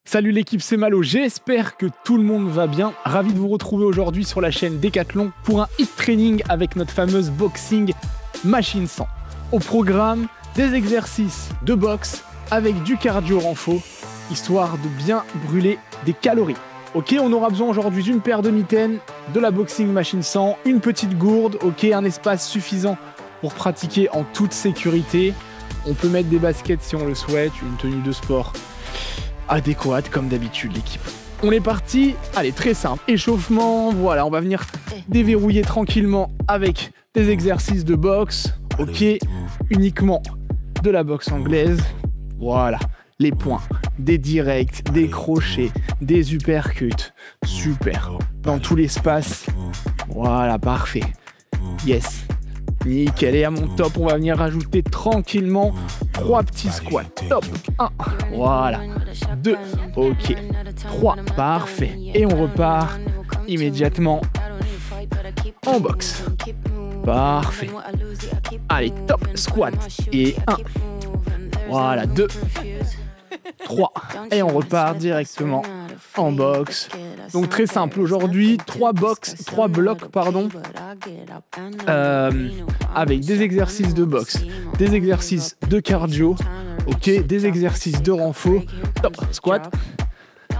Salut l'équipe, c'est Malo, j'espère que tout le monde va bien. Ravi de vous retrouver aujourd'hui sur la chaîne Decathlon pour un hit training avec notre fameuse Boxing Machine 100. Au programme, des exercices de boxe avec du cardio renfo, histoire de bien brûler des calories. Ok, on aura besoin aujourd'hui d'une paire de mitaines, de la Boxing Machine 100, une petite gourde, ok, un espace suffisant pour pratiquer en toute sécurité. On peut mettre des baskets si on le souhaite, une tenue de sport adéquate comme d'habitude l'équipe. On est parti, allez, très simple, échauffement, voilà, on va venir déverrouiller tranquillement avec des exercices de boxe, ok, uniquement de la boxe anglaise, voilà, les points, des directs, des crochets, des uppercuts, super, dans tout l'espace, voilà, parfait, yes. Nickel, et à mon top, on va venir rajouter tranquillement 3 petits squats. Top, 1, voilà, 2, ok, 3, parfait. Et on repart immédiatement en boxe. Parfait. Allez, top, squat. Et 1, voilà, 2, 3. Et on repart directement en boxe. Donc très simple, aujourd'hui, 3 blocs, avec des exercices de boxe, des exercices de cardio, ok, des exercices de renfo, top, squat,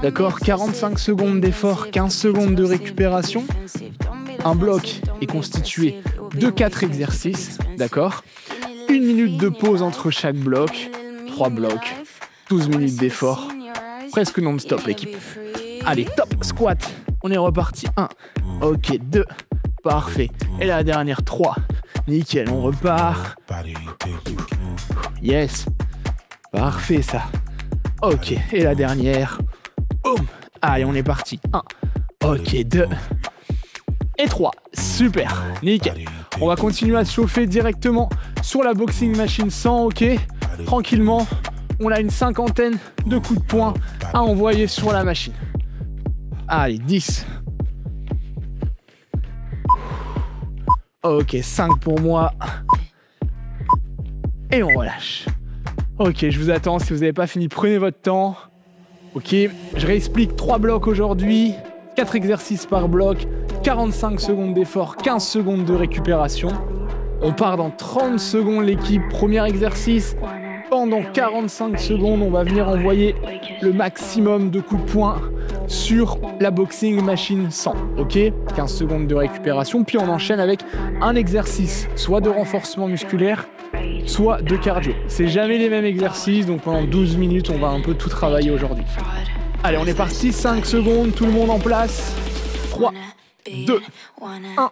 d'accord, 45 secondes d'effort, 15 secondes de récupération. Un bloc est constitué de 4 exercices, d'accord, 1 minute de pause entre chaque bloc, 3 blocs, 12 minutes d'effort, presque non-stop l'équipe. Allez, top, squat, on est reparti, 1, ok, 2, parfait, et la dernière, 3, nickel, on repart, yes, parfait ça, ok, et la dernière, boum, allez, on est parti, 1, ok, 2, et 3, super, nickel, on va continuer à se chauffer directement sur la Boxing Machine 100, ok, tranquillement, on a une 50aine de coups de poing à envoyer sur la machine. Allez, 10. Ok, 5 pour moi. Et on relâche. Ok, je vous attends. Si vous n'avez pas fini, prenez votre temps. Ok, je réexplique 3 blocs aujourd'hui. 4 exercices par bloc. 45 secondes d'effort, 15 secondes de récupération. On part dans 30 secondes l'équipe. Premier exercice. Pendant 45 secondes, on va venir envoyer le maximum de coups de poing sur la Boxing Machine 100, ok, 15 secondes de récupération, puis on enchaîne avec un exercice, soit de renforcement musculaire, soit de cardio. C'est jamais les mêmes exercices, donc pendant 12 minutes, on va un peu tout travailler aujourd'hui. Allez, on est parti, 5 secondes, tout le monde en place, 3, 2, 1,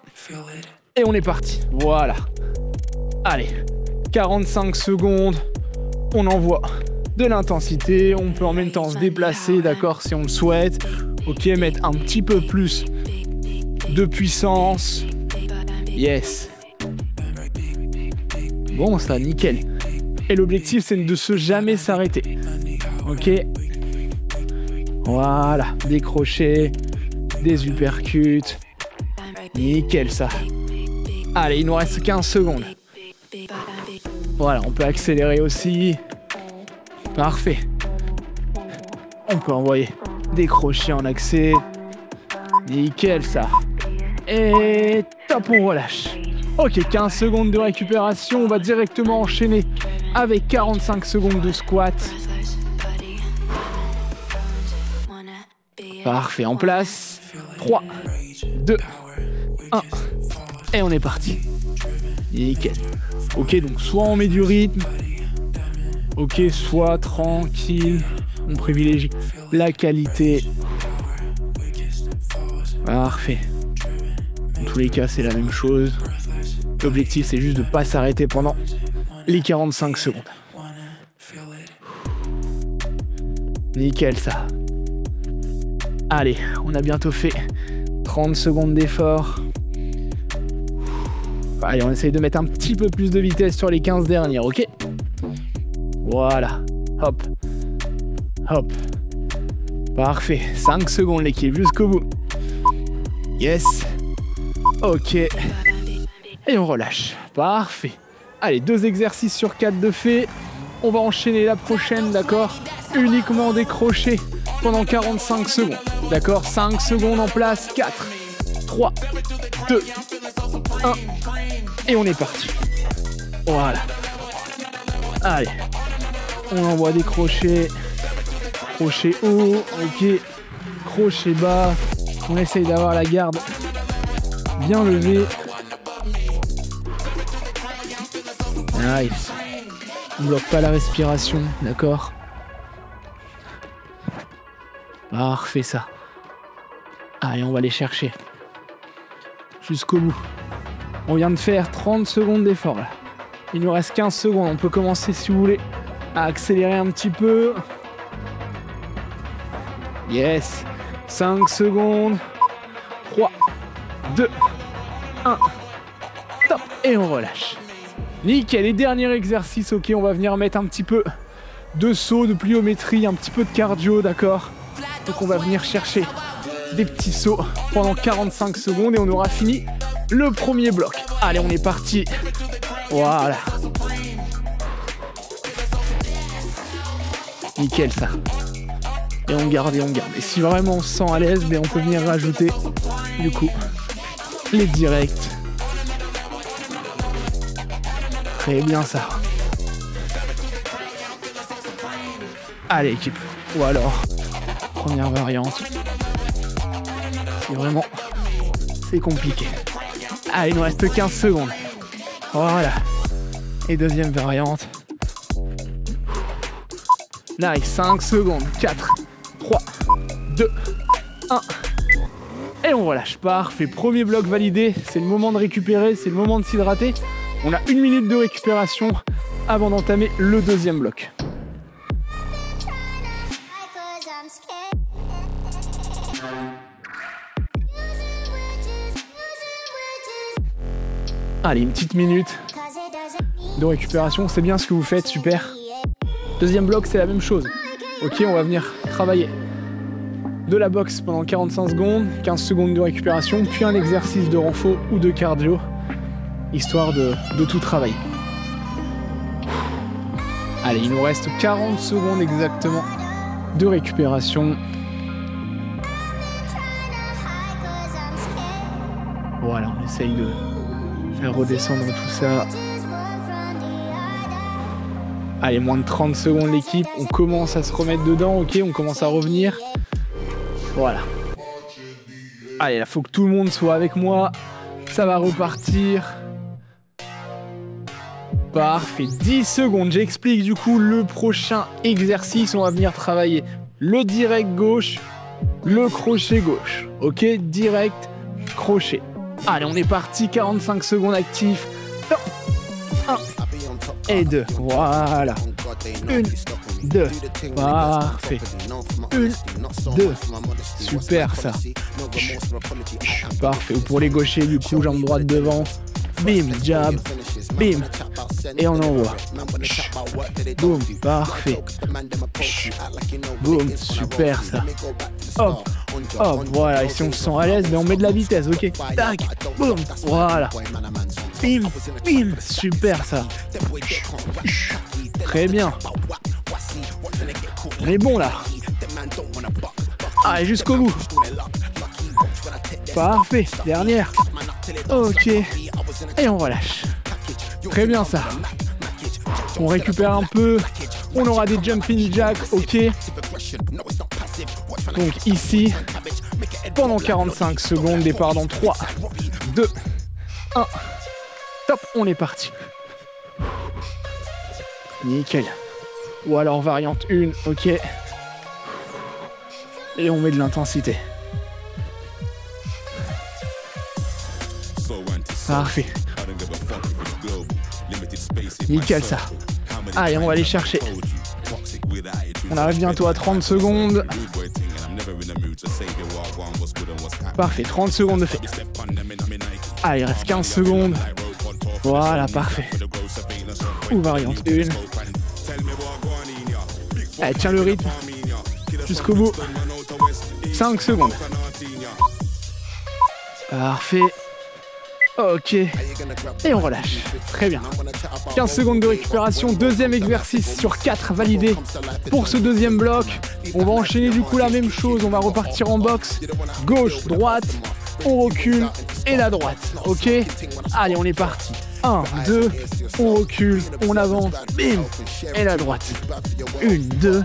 et on est parti, voilà. Allez, 45 secondes, on envoie de l'intensité, on peut en même temps se déplacer, d'accord, si on le souhaite. Ok, mettre un petit peu plus de puissance. Yes. Bon, ça, nickel. Et l'objectif, c'est de se jamais s'arrêter. Ok. Voilà, des crochets, des uppercuts. Nickel, ça. Allez, il nous reste 15 secondes. Voilà, on peut accélérer aussi. Parfait. On peut envoyer des crochets en accès. Nickel ça. Et top, on relâche. Ok, 15 secondes de récupération. On va directement enchaîner avec 45 secondes de squat. Parfait, en place. 3, 2, 1. Et on est parti. Nickel. Ok, donc soit on met du rythme. Ok, soit tranquille, on privilégie la qualité. Parfait. Dans tous les cas, c'est la même chose. L'objectif, c'est juste de ne pas s'arrêter pendant les 45 secondes. Nickel, ça. Allez, on a bientôt fait 30 secondes d'effort. Allez, on essaye de mettre un petit peu plus de vitesse sur les 15 dernières, ok ? Voilà, hop, hop, parfait, 5 secondes l'équipe, jusqu'au bout, yes, ok, et on relâche, parfait, allez, 2 exercices sur 4 de fait, On va enchaîner la prochaine, d'accord? Uniquement des crochets pendant 45 secondes. D'accord? 5 secondes en place. 4, 3, 2, 1. Et on est parti. Voilà. Allez. On envoie des crochets. Crochet haut. Ok. Crochet bas. On essaye d'avoir la garde bien levée. Nice. On bloque pas la respiration, d'accord? Parfait ça. Allez, on va les chercher. Jusqu'au bout. On vient de faire 30 secondes d'effort là. Il nous reste 15 secondes. On peut commencer si vous voulez à accélérer un petit peu. Yes. 5 secondes. 3, 2, 1. Top. Et on relâche. Nickel, les derniers exercices, ok, on va venir mettre un petit peu de saut, de pliométrie, un petit peu de cardio, d'accord? Donc on va venir chercher des petits sauts pendant 45 secondes et on aura fini le premier bloc. Allez, on est parti. Voilà. Nickel ça. Et on garde et on garde. Et si vraiment on se sent à l'aise, on peut venir rajouter du coup les directs. Très bien ça. Allez équipe. Ou alors, première variante. C'est compliqué. Allez, il nous reste 15 secondes. Voilà. Et deuxième variante. Nice, 5 secondes. 4, 3, 2, 1. Et on relâche. Parfait. Premier bloc validé. C'est le moment de récupérer, c'est le moment de s'hydrater. On a 1 minute de récupération avant d'entamer le deuxième bloc. Allez, une petite minute de récupération. C'est bien ce que vous faites, super. Deuxième bloc, c'est la même chose. Ok, on va venir travailler de la boxe pendant 45 secondes, 15 secondes de récupération, puis un exercice de renfort ou de cardio. Histoire de tout travailler. Allez, il nous reste 40 secondes exactement de récupération. Voilà, on essaye de faire redescendre tout ça. Allez, moins de 30 secondes l'équipe. On commence à se remettre dedans, ok? On commence à revenir. Voilà. Allez, il faut que tout le monde soit avec moi. Ça va repartir. Parfait, 10 secondes, j'explique du coup le prochain exercice. On va venir travailler le direct gauche, le crochet gauche. Ok, direct, crochet. Allez, on est parti, 45 secondes actifs. 1 et 2, voilà. 1, 2, parfait. 1, 2, super ça. Parfait, ou pour les gauchers du coup, jambe droite devant. Bim, jab, bim, et on envoie. Boum, parfait. Boum, super ça. Hop, hop, voilà. Et si on se sent à l'aise, on met de la vitesse, ok. Tac, boum, voilà. Bim, bim, super ça. Très bien. On est bon là. Allez, jusqu'au bout. Parfait, dernière. Ok. Et on relâche. Très bien ça. On récupère un peu. On aura des jumping jacks, ok. Donc ici, pendant 45 secondes, départ dans 3, 2, 1. Top, on est parti. Nickel. Ou alors variante 1, ok. Et on met de l'intensité. Parfait. Nickel ça. Allez, on va aller chercher. On arrive bientôt à 30 secondes. Parfait, 30 secondes de fait. Allez, il reste 15 secondes. Voilà, parfait. Ou variante 1. Allez, tiens le rythme. Jusqu'au bout. 5 secondes. Parfait. Ok. Et on relâche. Très bien. 15 secondes de récupération. Deuxième exercice sur 4 validé pour ce deuxième bloc. On va enchaîner du coup la même chose. On va repartir en boxe. Gauche, droite. On recule. Et la droite. Ok. Allez, on est parti. 1, 2. On recule. On avance. Bim. Et la droite. 1, 2.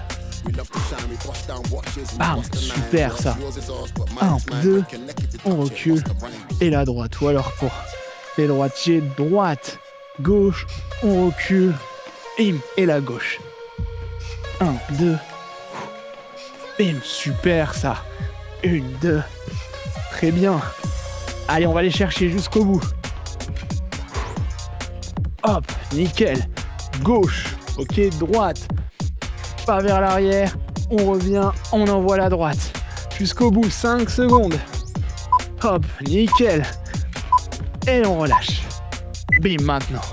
Bam, super ça. 1, 2, on recule. Et la droite. Ou alors pour les droitiers, droite, gauche, on recule. Bim, et la gauche. 1, 2. Bim, super ça. 1, 2. Très bien. Allez, on va aller chercher jusqu'au bout. Hop, nickel. Gauche, ok, droite. Pas vers l'arrière, on revient, on envoie la droite. Jusqu'au bout, 5 secondes. Hop, nickel. Et on relâche. Bim, maintenant.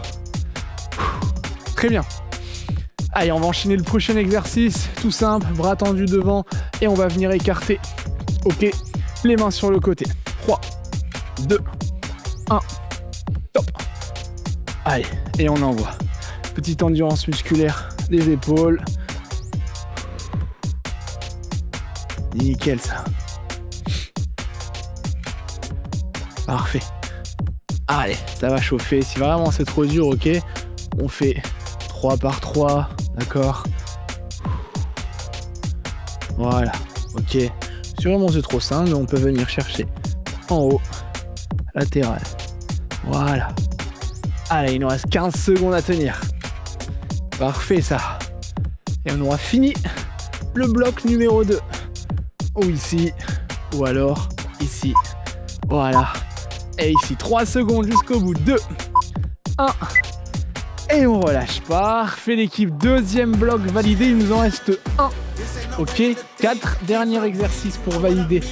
Très bien. Allez, on va enchaîner le prochain exercice. Tout simple, bras tendus devant. Et on va venir écarter. Ok, les mains sur le côté. 3, 2, 1. Top. Allez, et on envoie. Petite endurance musculaire des épaules. Nickel ça. Parfait. Allez, ça va chauffer. Si vraiment c'est trop dur, ok, on fait 3 par 3, d'accord. Voilà, ok. Si vraiment c'est trop simple, on peut venir chercher en haut, latéral. Voilà. Allez, il nous reste 15 secondes à tenir. Parfait ça. Et on aura fini le bloc numéro 2. Ou ici, ou alors ici. Voilà. Et ici, 3 secondes jusqu'au bout. 2, 1. Et on relâche. Parfait l'équipe. Deuxième bloc validé. Il nous en reste 1. Ok. 4 derniers exercices pour valider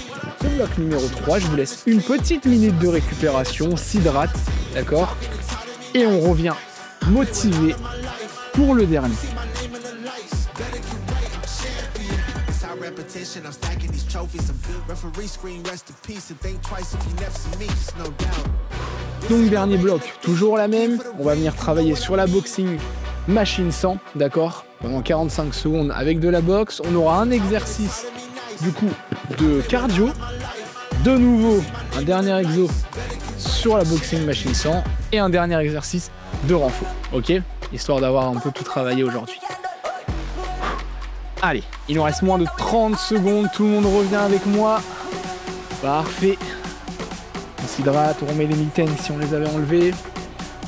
ce bloc numéro 3. Je vous laisse une petite minute de récupération. On s'hydrate. D'accord. Et on revient motivé pour le dernier. Donc dernier bloc, toujours la même. On va venir travailler sur la boxing machine 100, d'accord, pendant 45 secondes avec de la boxe. On aura un exercice du coup de cardio. De nouveau, un dernier exo sur la boxing machine 100 et un dernier exercice de renfort, ok, histoire d'avoir un peu tout travaillé aujourd'hui. Allez, il nous reste moins de 30 secondes, tout le monde revient avec moi. Parfait. On s'hydrate, on remet les mitaines si on les avait enlevées.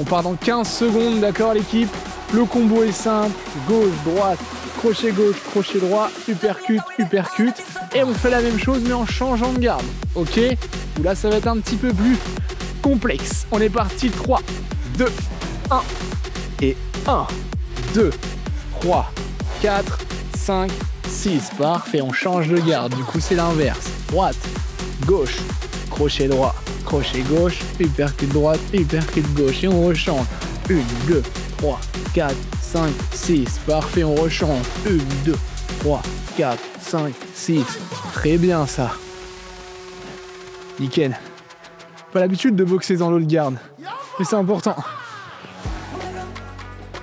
On part dans 15 secondes, d'accord l'équipe. Le combo est simple, gauche, droite, crochet gauche, crochet droit, uppercut, uppercut. Et on fait la même chose mais en changeant de garde, ok. Où là ça va être un petit peu plus complexe. On est parti, 3, 2, 1. Et 1, 2, 3, 4, 5, 6, parfait, on change de garde, du coup c'est l'inverse. Droite, gauche, crochet droit, crochet gauche, uppercut droite, uppercut gauche, et on rechange. 1, 2, 3, 4, 5, 6, parfait, on rechange. 1, 2, 3, 4, 5, 6, très bien ça. Nickel. Pas l'habitude de boxer dans l'autre garde, mais c'est important.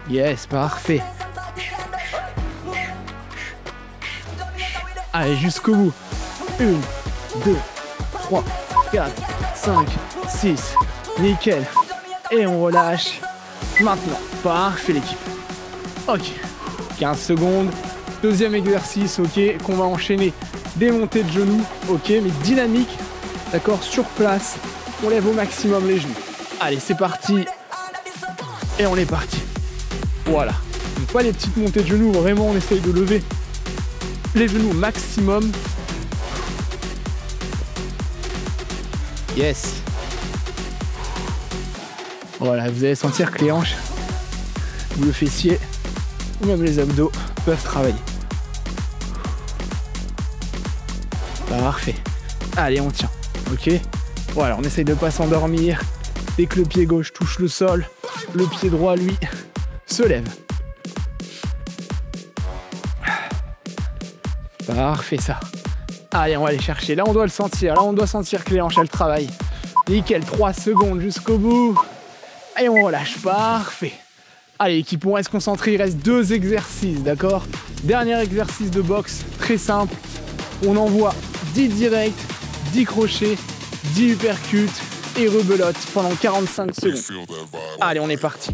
Yes, parfait. Allez, jusqu'au bout. 1, 2, 3, 4, 5, 6. Nickel. Et on relâche. Maintenant. Parfait l'équipe. Ok. 15 secondes. Deuxième exercice, ok, qu'on va enchaîner. Des montées de genoux, ok, mais dynamique. D'accord, sur place. On lève au maximum les genoux. Allez, c'est parti. Et on est parti. Voilà. Donc pas les petites montées de genoux, vraiment on essaye de lever les genoux maximum. Yes. Voilà, vous allez sentir que les hanches ou le fessier ou même les abdos peuvent travailler. Parfait. Allez, on tient. Ok. Voilà, on essaye de ne pas s'endormir. Dès que le pied gauche touche le sol, le pied droit, lui, se lève. Parfait ça. Allez, on va aller chercher. Là, on doit le sentir. Là, on doit sentir que les hanches, elles travaillent. Nickel, 3 secondes jusqu'au bout. Et on relâche, parfait. Allez l'équipe, on reste concentré, il reste 2 exercices, d'accord? Dernier exercice de boxe, très simple. On envoie 10 directs, 10 crochets, 10 uppercuts et rebelote pendant 45 secondes. Allez, on est parti.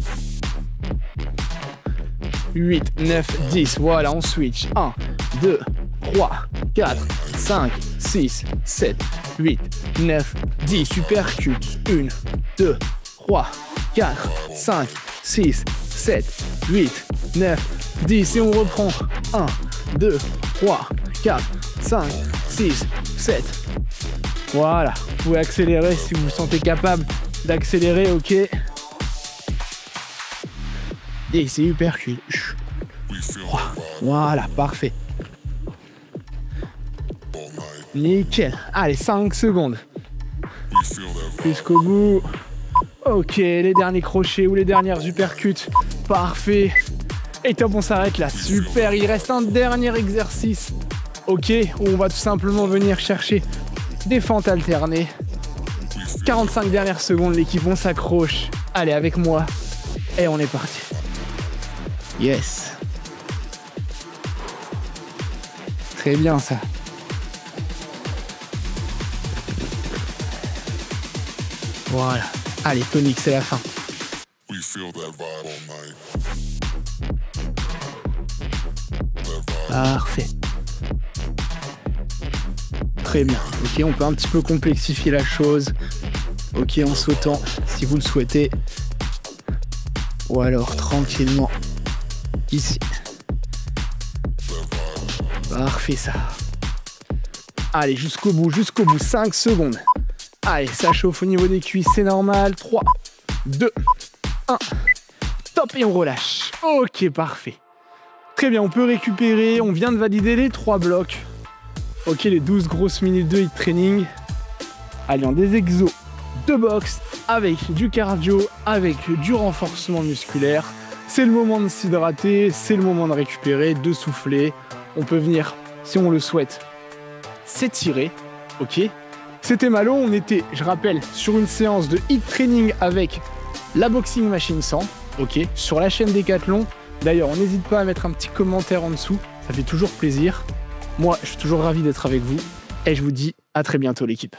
8, 9, 10, voilà, on switch. 1, 2, 3, 4, 5, 6, 7, 8, 9, 10, uppercut. 1, 2, 3, 4, 5, 6, 7, 8, 9, 10 et on reprend. 1, 2, 3, 4, 5, 6, 7. Voilà, vous pouvez accélérer si vous vous sentez capable d'accélérer, ok. Et c'est uppercut. Voilà, parfait. Nickel. Allez, 5 secondes. Jusqu'au bout. Ok, les derniers crochets ou les dernières uppercuts. Parfait. Et top, on s'arrête là. Super, il reste un dernier exercice. Ok, où on va tout simplement venir chercher des fentes alternées. 45 dernières secondes, l'équipe, on s'accroche. Allez, avec moi. Et on est parti. Yes. Très bien ça. Voilà. Allez, tonique, c'est la fin. Parfait. Très bien. Ok, on peut un petit peu complexifier la chose. Ok, en sautant, si vous le souhaitez. Ou alors, tranquillement, ici. Parfait, ça. Allez, jusqu'au bout, 5 secondes. Allez, ça chauffe au niveau des cuisses, c'est normal. 3, 2, 1. Top, et on relâche. Ok, parfait. Très bien, on peut récupérer. On vient de valider les 3 blocs. Ok, les 12 grosses minutes de hit training. Alliant des exos de boxe avec du cardio, avec du renforcement musculaire. C'est le moment de s'hydrater, c'est le moment de récupérer, de souffler. On peut venir, si on le souhaite, s'étirer. Ok. C'était Malo, on était, je rappelle, sur une séance de hit training avec la Boxing Machine 100. Ok. Sur la chaîne Décathlon. D'ailleurs, on n'hésite pas à mettre un petit commentaire en dessous. Ça fait toujours plaisir. Moi, je suis toujours ravi d'être avec vous. Et je vous dis à très bientôt l'équipe.